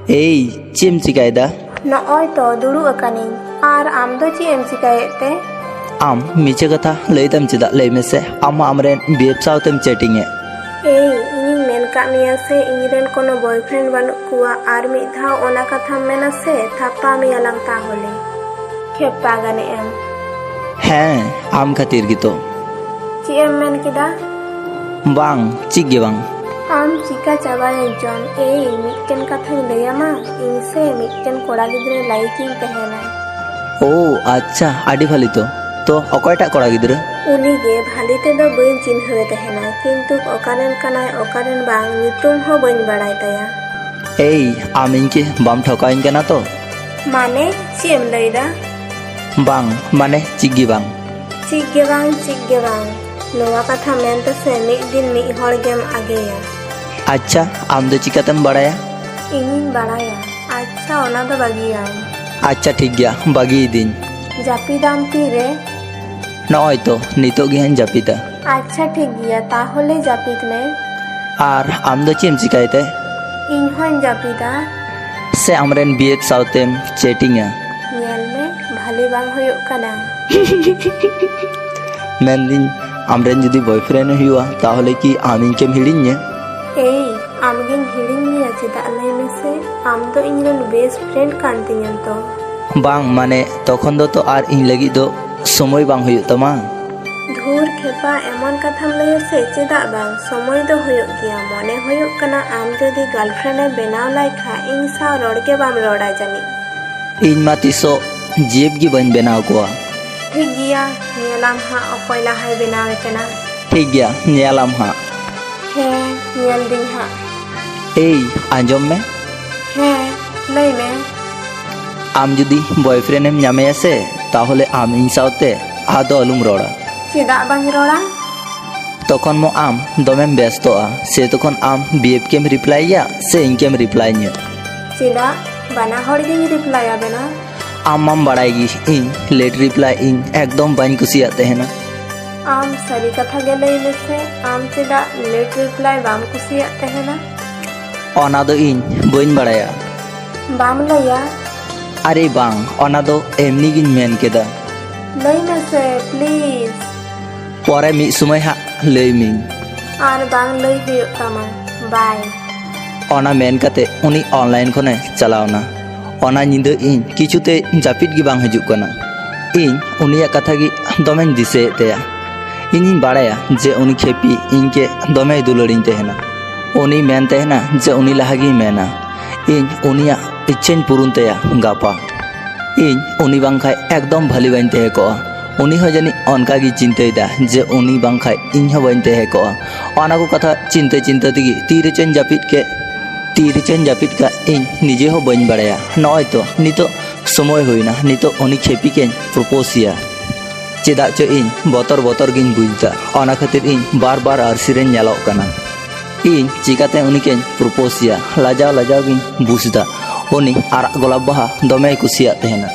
Ei, cim cikaida? Nog'oy to dulu akaning. Ar am do chi em chikayete? Am miche katha leitam chedak lei mese amma amren biep sautem chatting e. Ei, ᱤᱧᱤᱧ ᱢᱮᱱ ᱠᱟᱜ ᱢᱮᱭᱟ ᱥᱮ ᱤᱧᱨᱮᱱ ᱠᱳᱱᱳ boyfriend ᱵᱟᱹᱱᱩᱜ ᱠᱚᱣᱟ ᱟᱨ ᱢᱤᱫ ᱫᱷᱟᱣ ᱚᱱᱟ ᱠᱟᱛᱷᱟᱢ ᱢᱮᱱᱟ ᱥᱮ ᱛᱷᱟᱯᱟ ᱢᱮᱭᱟᱞᱟᱝ ᱛᱟᱦᱚᱞᱮ ᱠᱷᱮᱯᱟ ᱜᱟᱱᱮ ᱮᱢ Hen, am khatir gitu. ᱪᱮᱫ ᱮᱢ ᱢᱮᱱ ᱠᱮᱫᱟ? Bang, cik ge bang. ᱟᱢ ᱪᱤᱠᱟ ᱪᱟᱵᱟᱭᱮᱱ ᱪᱚᱢ? ᱮᱭ ᱢᱤᱫᱴᱮᱱ ᱠᱟᱛᱷᱟᱧ ᱞᱟᱹᱭᱟᱢᱟ, ᱤᱧ ᱥᱮ ᱢᱤᱫᱴᱮᱱ ᱠᱚᱲᱟ ᱜᱤᱫᱽᱨᱟᱹ ᱞᱟᱭᱤᱠᱤᱧ ᱛᱟᱦᱮᱱᱟ। Oh, acha, adi bhali to. To okoyᱴᱟᱜ ᱠᱚᱲᱟ ᱜᱤᱫᱽᱨᱟᱹ? ᱩᱱᱤᱜᱮ ᱵᱷᱟᱞᱤ ᱛᱮᱫᱚ ᱵᱟᱹᱧ ᱪᱤᱱᱦᱟᱹᱣᱮ ᱛᱟᱦᱮᱱᱟ, ᱠᱤᱱᱛᱩ ᱚᱠᱟᱨᱮᱱ ᱠᱟᱱᱟᱭ ᱚᱠᱟᱨᱮᱱ ᱵᱟᱝ ᱧᱩᱛᱩᱢ ᱦᱚᱸ ᱵᱟᱹᱧ ᱵᱟᱲᱟᱭ ᱛᱟᱭᱟ। Ei, am ᱤᱧ ᱠᱤ ᱵᱟᱢ ᱴᱷᱚᱠᱟᱣᱤᱧ ᱠᱟᱱᱟ ᱛᱚ? ᱢᱟᱱᱮ ᱪᱮᱫ ᱮᱢ ᱞᱟᱹᱭᱫᱟ? Bang, mane cik ge bang. ᱪᱮᱫ ᱜᱮ ᱵᱟᱝ ᱱᱚᱣᱟ ᱠᱟᱛᱷᱟ ᱢᱮᱱᱛᱮ ᱥᱮ ᱢᱤᱫ ᱫᱤᱱ ᱢᱤᱫ ᱦᱚᱲ ᱜᱮᱢ ᱟᱜᱮᱭᱟ। Acha, am do chikatem baraya? ᱤᱧᱤᱧ ᱵᱟᱲᱟᱭᱟ। ᱟᱪᱪᱷᱟ ᱚᱱᱟ ᱫᱚ ᱵᱟᱹᱜᱤᱭᱟᱢ। Acha ठीक गया, bagi din. ᱡᱟᱹᱯᱤᱫᱟᱢ ᱛᱤᱨᱮ? Noy to, nitog ge han japida. আচ্ছা ঠিক গিয়া তাহলে জাপিদ মে। Ar am do chim chikaite? ᱤᱧ ᱦᱚᱧ ᱡᱟᱹᱯᱤᱫᱟ। Se amren biep sautem chatting e. ᱧᱮᱞ ᱢᱮ ᱵᱷᱟᱞᱤ ᱵᱟᱝ ᱦᱩᱭᱩᱜ ᱠᱟᱱᱟ। Mendin amren judi boyfriend huyua tahole ki amin kem hirinya? এই আমগিন হিড়িং মিয়া চেদা লাই মেসে আম তো ইঞ্জেন বেস্ট ফ্রেন্ড কান তিᱧam তো। Bang mane তখন do to ar in lagi do somoy bang huyuk tama? ধুর খেপা এমন কথাম লই আছে চেদা বাং সময় তো হয়ুক গিয়া মনে হয়ুক কানা আম যদি গার্লফ্রেন্ডে বেনাও লাইখা ইñ সাও রড়গে বাম রড়া জানি। In ma tiso jeb gi ban benaw koa. ঠিক গিয়া নিয়ালাম হা অকয় লাহাই বেনাওয়ে কানা। ठीक gya, nyelam ha. হ্যাঁ নিয়াল দিন হা। Ei, anjom me? হ্যাঁ লই মে। Am judi boyfriend em nyame ase tahole am in saute ado alum roda. চেদা বাং রড়া? তখন mo am domem bestoa se tokon am biep kem reply ya se inkem reply nya. চেদা বানা হড় গিন reply আবে না? Am barai gi in late reply in ekdom bain kusiat tehena. আম সারি কথা গেলে মেসে আম চেদা late reply বাম কুসিয়াত তাহেনা? Ona do in boin baraya. বাম লইয়া? Are bang, ona do emni gin men keda. লই মেসে please. Pore mi sumai ha lei min. আর বাং লই হুয়ুক তামা। By. Ona men kate uni online khone chalao na. Ona nyinde in kichute japit gi bang hajuk kana. In uniya katha gi domen dise teya. Inin baraya je uni khepi inke dome dulorin tehena. Uni men tehena je uni lahagi mena. In uniya ichen purun teya gapa. In uni bangkhai ekdom bhali bain tehe ko. Uni ho jani onka gi chintei da je uni bangkhai in ho bain tehe ko. Ona ko katha chinte tigi tire chen japit ka in nije ho bain baraya. Noy to nito somoy hoina nito uni khepi ken propose ya. Chedak cho in botor gin bujda ona khatir in bar arsiren nyalok kana. In chikate uni ken propose ya lajao gin bujda uni arak golab baha domei kusiat tehena.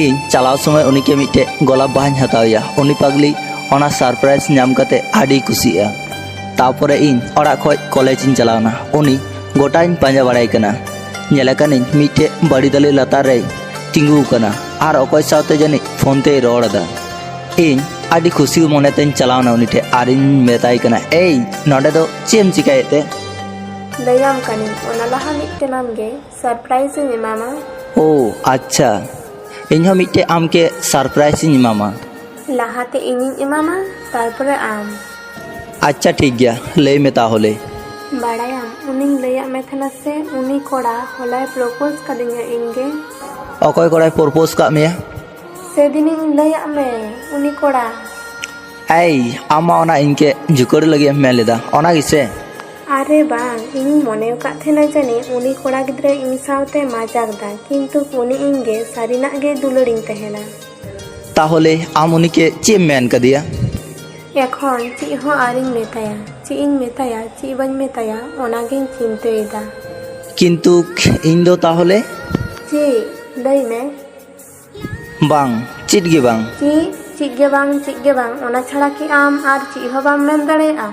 In chalao somoy uni ke mitte golab bahañ hataw ya uni pagli ona surprise nyam kate adi kusia. Tapore in orak khoj college in chalawna uni gotañ panja barai kana. Nyela kanin mitte badi dali latar re tingu kana ar okoy saute jani phone te rod da. In adi khushi mone ten chalawna uni te arin metai kana ei node do chem chikaete? লইয়াম কানি ওনা লাহা মিটটেনাম গে surprise নি মামা। Oh, acha. In ho mitte amke surprise in mama. লাহাতে ইনিñ ইমামা তারপরে আম। Acha ठीक gya, lei me tahole. বাড়ায়াম উনিñ লইয়া মে থানা সে উনি কোড়া হলায় প্রপোজ কাদিña ইনগে। Okoy korai propose ka meya? সেদিনিñ লইয়া মে উনি কোড়া। Ei, ama ona inke jukor lagi men leda. Ona gise? আরে বাং ইনি মনেও কাত থেনা জানি উনি কোড়া গিদ্রে ইñ সাউতে মাজাক দা কিন্তু উনি ইনগে সারিনাক গে দুলড়িñ তাহেনা। Tahole am unike chem men kadiya? এখন চিহ erring মেতায়া C ইñ মেতায়া C বাñ মেতায়া ওনাগিñ চিন্তেইদা। Kintu in do tahole? চি লই মে। Bang, chit ge bang. চি চিগ গে বাং ওনা ছাড়া কি আম আর চি হ বাম মেন দাড়েয়া?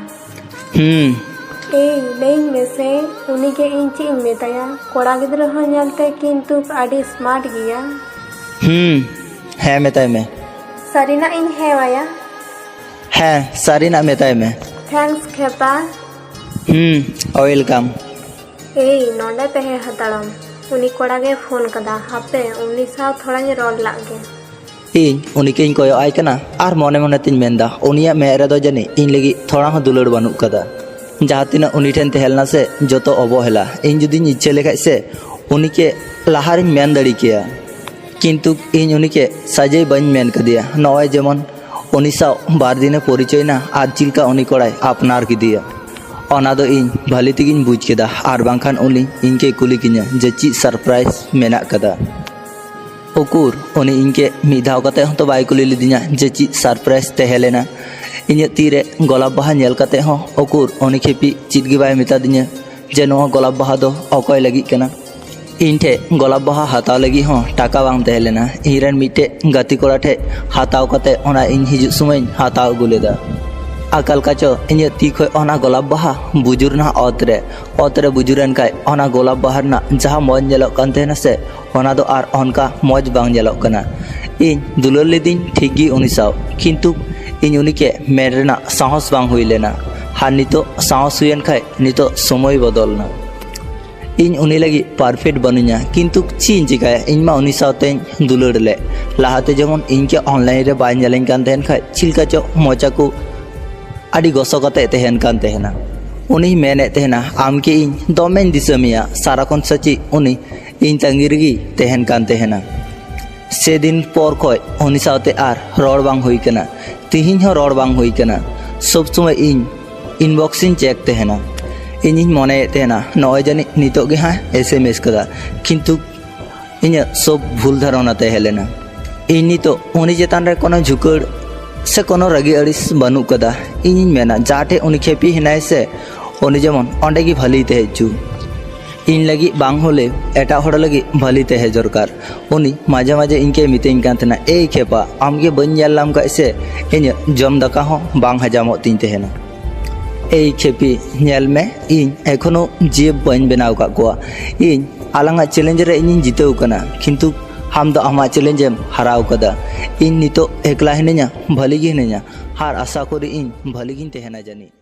ᱮᱭ ᱞᱟᱹᱭᱟᱹᱧ ᱢᱮᱥᱮ ᱩᱱᱤᱜᱮ ᱤᱧ ᱪᱮᱫ ᱤᱧ ᱢᱮᱛᱟᱭᱟ ᱠᱚᱲᱟ ᱜᱤᱫᱽᱨᱟᱹ ᱦᱚᱸ ᱧᱮᱞᱛᱮ ᱠᱤᱱᱛᱩ ᱟᱹᱰᱤ ᱥᱢᱟर्ट ᱜᱮᱭᱟ ᱦᱮᱸ ᱢᱮᱛᱟᱭ ᱢᱮ ᱥᱟᱹᱨᱤᱱᱟᱜ ᱤᱧ ᱦᱮᱣᱟᱭᱟ ᱦᱮᱸ ᱥᱟᱹᱨᱤᱱᱟᱜ ᱢᱮᱛᱟᱭ ᱢᱮ थैंक्स खेपा ওয়েলকাম ᱮᱭ ᱱᱚᱰᱮ ᱛᱟᱦᱮᱸ ᱦᱟᱛᱟᱲᱟᱢ ᱩᱱᱤ ᱠᱚᱲᱟ ᱜᱮ ᱯᱷᱳᱱ ᱠᱟᱫᱟ ᱦᱟᱯᱮ ᱩᱱᱤ ᱥᱟᱶ ᱛᱷᱚᱲᱟᱧ ᱨᱚᱲ ᱞᱟᱜ ᱜᱮ ᱤᱧ ᱩᱱᱤᱠᱮᱧ ᱠᱚᱭᱚᱜ ᱟᱭ ᱠᱟᱱᱟ ᱟᱨ ᱢᱚᱱᱮ ᱢᱚᱱᱮ ᱛᱤᱧ ᱢᱮᱱᱫᱟ ᱩᱱᱤᱭᱟᱜ ᱢᱮᱫ ᱨᱮᱫᱚ ᱡᱟᱹᱱᱤᱡ ᱤᱧ ᱞᱟᱹᱜᱤᱫ ᱛᱷᱚᱲᱟ ᱦᱚᱸ ᱫᱩᱞᱟᱹᱲ ᱵᱟᱹᱱᱩᱜ ᱠᱟᱫᱟ ᱡᱟᱦᱟᱸ ᱛᱤᱱᱟᱹᱜ ᱩᱱᱤ ᱴᱷᱮᱱ ᱛᱟᱦᱮᱸ ᱞᱮᱱᱟ ᱥᱮ ᱡᱚᱛᱚ ᱚᱵᱚᱦᱮᱞᱟ ᱤᱧ ᱡᱩᱫᱤᱧ ᱤᱪᱪᱷᱟᱹ ᱞᱮᱠᱷᱟᱡ ᱥᱮ ᱩᱱᱤকে ᱞᱟᱦᱟᱨᱤᱧ ᱢᱮᱱ ᱫᱟᱲᱮ ᱠᱮᱭᱟ ᱠᱤᱱᱛᱩ ᱤᱧ ᱩᱱᱤকে সাজেই বাñ মেন কাদিয়া নয় যেমন উনি সাও বার দিনে পরিচয় না আর চিলকা উনি কড়াই আপনার কিদিয়া অনা দো ইñ ভালি তেগিñ বুঝ কেদা আর বাংখান উনি ইনকে কুলি কিña যে চি সারপ্রাইজ মেনা কাদা উকুর উনি ইনকে মিদ ধাও কাতে হতো বাই কুলি লিদিña যে চি সারপ্রাইজ তেহেলেনা ইña তীরে গোলাপ বাহা নেল কাতে হ উকুর উনি খেপি চিটগি বাই মেতা দিña যে নোয়া গোলাপ বাহা দো অকয় লাগি কেনা ᱤᱧ ᱴᱷᱮᱡ ᱜᱳᱞᱟᱯ ᱵᱟᱦᱟ ᱦᱟᱛᱟᱣ ᱞᱟᱹᱜᱤᱫ ᱦᱚᱸ ᱴᱟᱠᱟ ᱵᱟᱝ ᱛᱟᱦᱮᱸ ᱞᱮᱱᱟ ᱤᱧᱨᱮᱱ ᱢᱤᱫᱴᱮᱡ ᱜᱟᱛᱮ ᱠᱚᱲᱟ ᱴᱷᱮᱡ ᱦᱟᱛᱟᱣ ᱠᱟᱛᱮ ᱚᱱᱟ ᱤᱧ ᱦᱤᱡᱩᱜ ᱥᱚᱢᱚᱭ ᱦᱟᱛᱟᱣ ᱟᱹᱜᱩ ᱞᱮᱫᱟ ᱟᱠᱟᱞ ᱠᱟᱪᱚ ᱤᱧᱟᱹᱜ ᱛᱤ ᱠᱷᱚᱡ ᱚᱱᱟ ᱜᱳᱞᱟᱯ ᱵᱟᱦᱟ ᱵᱩᱡᱩᱨᱱᱟ ᱚᱛ ᱨᱮ ᱵᱩᱡᱩᱨᱮᱱ ᱠᱷᱟᱡ ᱚᱱᱟ ᱜᱳᱞᱟᱯ ᱵᱟᱦᱟ ᱨᱮᱱᱟᱜ ᱡᱟᱦᱟᱸ ᱢᱚᱡᱽ ᱧᱮᱞᱚᱜ ᱠᱟᱱ ᱛᱟᱦᱮᱱᱟ ᱥᱮ ᱚᱱᱟ ᱫᱚ ᱟᱨ ᱚᱱᱠᱟ ᱢᱚᱡᱽ ᱵᱟᱝ ᱧᱮᱞᱚᱜ ᱠᱟᱱᱟ ᱤᱧ ᱫᱩᱞᱟᱹᱲ ᱞᱤᱫᱤᱧ ᱴᱷᱤᱠ ᱜᱮ ᱩᱱᱤ ᱥᱟᱶ ᱠᱤᱱᱛᱩ ᱤᱧ ᱩᱱᱤকে ᱢᱮᱱ ᱨᱮᱱᱟᱜ ᱥᱟᱦᱚᱥ ᱵᱟᱝ ᱦᱩᱭ ᱞᱮᱱᱟ ᱟᱨ ᱱᱤᱛᱚᱜ ᱥᱟᱦᱚᱥ ᱦᱩᱭᱮᱱ ᱠᱷᱟᱡ ᱱᱤᱛᱚᱜ ᱥᱚᱢᱚᱭ ᱵᱚᱫᱚᱞᱱᱟ ᱤᱧ ᱩᱱᱤ ᱞᱟᱹᱜᱤᱫ ᱯᱟᱨᱯᱷᱮক্ᱴ ᱵᱟᱹᱱᱩᱧᱟ ᱠᱤᱱᱛᱩ ᱪᱮᱫ ᱤᱧ ᱪᱤᱠᱟᱹᱭᱟ ᱤᱧ ᱢᱟ ᱩᱱᱤ ᱥᱟᱶᱛᱮᱧ ᱫᱩᱞᱟᱹᱲ ᱞᱮᱫ ᱞᱟᱦᱟᱛᱮ ᱡᱮᱢᱚᱱ ᱤᱧকে ᱚᱱᱞᱟᱭᱤᱱ ᱨᱮ ᱵᱟᱭ ᱧᱮᱞᱤᱧ ᱠᱟᱱ ᱛᱟᱦᱮᱱ ᱠᱷᱟᱡ ᱪᱤᱞᱠᱟ ᱪᱚ ᱢᱚᱪᱟ ᱠᱚ ᱟᱹᱰᱤ ᱜᱚᱥᱚ ᱠᱟᱛᱮ ᱛᱟᱦᱮᱱ ᱠᱟᱱ ᱛᱟᱦᱮᱱᱟ ᱩᱱᱤ ᱢᱮᱱᱮᱫ ᱛᱟᱦᱮᱱᱟ ᱟᱢᱠᱤ ᱤᱧ ᱫᱚᱢᱮᱧ ᱫᱤᱥᱟᱹ ᱢᱮᱭᱟ ᱥᱟᱨᱟᱠᱷᱚᱱ ᱥᱟᱪᱤ ᱩᱱᱤ ᱤᱧ ᱛᱟᱺᱜᱤ ᱨᱮᱜᱮ ᱛᱟᱦᱮᱱ ᱠᱟᱱ ᱛᱟᱦᱮᱱᱟ সেদিন পর কয় উনি সাথে আর রড় বাং হুই কানা তিহিñ হো রড় বাং হুই কানা সব সময় ইñ ইনবক্সিং চেক তেহেনা ইᱧিᱧ মনেᱭᱮᱫ ᱛᱟᱦᱮᱱᱟ ᱱᱚᱜᱼᱚᱭ ᱡᱟᱹᱱᱤᱡ ᱱᱤᱛᱚᱜ ᱜᱮ ᱦᱟᱸᱜ SMS ᱠᱟᱫᱟ ᱠᱤᱱᱛᱩ ᱤᱧᱟᱹᱜ ᱥᱚᱵ ᱵᱷᱩᱞ ᱫᱷᱟᱨᱚᱱᱟ ᱛᱟᱦᱮᱸ ᱞᱮᱱᱟ ᱤᱧ ᱱᱤᱛᱚᱜ ᱩᱱᱤ ᱪᱮᱛᱟᱱ ᱨᱮ ᱠᱳᱱᱳ ᱡᱷᱩᱠᱟᱹᱲ ᱥᱮ ᱠᱳᱱᱳ ᱨᱟᱹᱜᱤ ᱟᱹᱲᱤᱥ ᱵᱟᱹᱱᱩᱜ ᱠᱟᱫᱟ ᱤᱧᱤᱧ ᱢᱮᱱᱟ ᱡᱟᱦᱟᱸ ᱴᱷᱮᱡ ᱩᱱᱤ ᱠᱷᱮᱯᱤ ᱦᱮᱱᱟᱭ ᱥᱮ ᱩᱱᱤ ᱡᱮᱢᱚᱱ ᱚᱸᱰᱮ ᱜᱮ ᱵᱷᱟᱹᱞᱤ ᱛᱟᱦᱮᱸ ᱦᱚᱪᱚ ᱤᱧ ᱞᱟᱹᱜᱤᱫ ᱵᱟᱝ ᱦᱚᱞᱮ ᱮᱴᱟᱜ ᱦᱚᱲ ᱞᱟᱹᱜᱤᱫ ᱵᱷᱟᱹᱞᱤ ᱛᱟᱦᱮᱸ ᱫᱚᱨᱠᱟর ᱩᱱᱤ ᱢᱟঝে ᱢᱟঝে ᱤᱧকে ᱢᱤᱛᱟᱹᱧ ᱠᱟᱱ ᱛᱟᱦᱮᱱᱟ ᱮᱭ ᱠᱷᱮᱯᱟ ᱟᱢᱜᱮ ᱵᱟᱹᱧ ᱧᱮᱞ ᱞᱟᱢ ᱠᱷᱟᱡ ᱥᱮ ᱤᱧᱟᱹᱜ ᱡᱚᱢ ᱫᱟᱠᱟ ᱦᱚᱸ ᱵᱟᱝ ᱦᱟᱡᱟᱢᱚᱜ ᱛᱤᱧ ᱛᱟᱦᱮᱱᱟ এই খেপি ᱧᱮᱞ ᱢᱮ ᱤᱧ ᱮᱠᱷᱚᱱᱳ ᱡᱤᱵ ᱵᱟᱹᱧ ᱵᱮᱱᱟᱣ ᱠᱟᱜ ᱠᱚᱣᱟ ᱤᱧ ᱟᱞᱟᱝᱟᱜ ᱪᱮᱞᱮᱧᱡ ᱨᱮ ᱤᱧᱤᱧ ᱡᱤᱛᱟᱹᱣ ᱠᱟᱱᱟ ᱠᱤᱱᱛᱩ ᱟᱢ ᱫᱚ ᱟᱢᱟᱜ ᱪᱮᱞᱮᱧᱡ ᱮᱢ ᱦᱟᱨᱟᱣ ᱠᱟᱫᱟ ᱤᱧ ᱱᱤᱛᱚᱜ ᱮᱠᱞᱟ ᱦᱤᱱᱟᱹᱧᱟ ᱵᱷᱟᱹᱞᱤ ᱜᱮ ᱦᱤᱱᱟᱹᱧᱟ ᱟᱨ ᱟᱥᱟ ᱠᱚᱨᱤ ᱤᱧ ᱵᱷᱟᱹᱞᱤ ᱜᱤᱧ ᱛᱟᱦᱮᱱᱟ ᱡᱟᱹᱱᱤᱡ